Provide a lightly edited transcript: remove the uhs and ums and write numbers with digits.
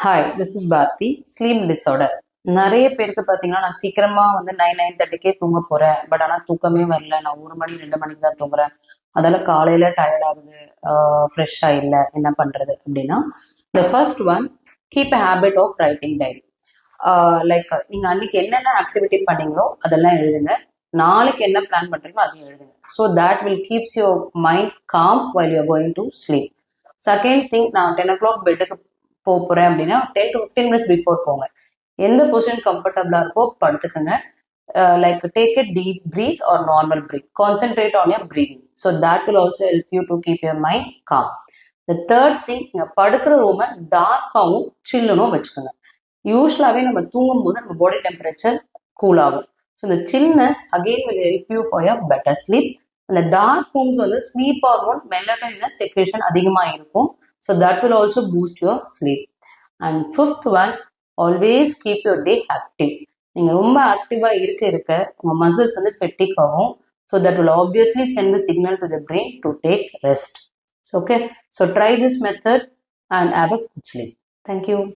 Hi, this is Bharathi. Sleep disorder. நிறைய பேருக்கு பார்த்தீங்கன்னா, நான் சீக்கிரமா வந்து 9:30க்கே தூங்க போறேன். பட் ஆனால் தூக்கமே வரல. நான் 1 மணி 2 மணிக்கு தான் தூங்குறேன். அதெல்லாம் காலையில டயர்ட் ஆகுது, ஃப்ரெஷ்ஷாக இல்லை, என்ன பண்றது அப்படின்னா, the first one, keep a habit of writing diary. Like நீங்க அன்னைக்கு என்னென்ன ஆக்டிவிட்டி பண்ணீங்களோ அதெல்லாம் எழுதுங்க. நாளைக்கு என்ன பிளான் பண்றீங்களோ அதையும் எழுதுங்க. So that will keeps your mind com while your going to sleep. Second thing, நான் 10 o'clock பெட்டுக்கு போறேன் அப்படின்னா 10 to 15 minutes பிஃபோர் போங்க. எந்த பொசிஷன் கம்ஃபர்டபுளா இருக்கோ படுத்துக்கங்க. Like take a deep breath or normal breath. Concentrate on your breathing. So that will also help you to keep your mind calm. The third thing, நீங்க படுக்கிற ரூமை டார்க்காகவும் சில்லுனும் வச்சுக்கோங்க. யூஸ்வலாகவே நம்ம தூங்கும் போது நம்ம பாடி டெம்பரேச்சர் கூல் ஆகும். ஸோ இந்த chillness again will help you for your better sleep. அந்த டார்க் ரூம்ஸ் வந்து ஸ்லீப் ஹார்மோன் மெலட்டோனின் செக்ரேஷன் அதிகமாக இருக்கும். So that will also boost your sleep. And fifth one, always keep your day active. நீங்கள் ரொம்ப ஆக்டிவாக இருக்க உங்கள் மசில்ஸ் வந்து ஃபெட்டிக் ஆகும். So that will obviously send the signal to the brain to take rest. So okay, so try this method and have a good sleep. Thank you.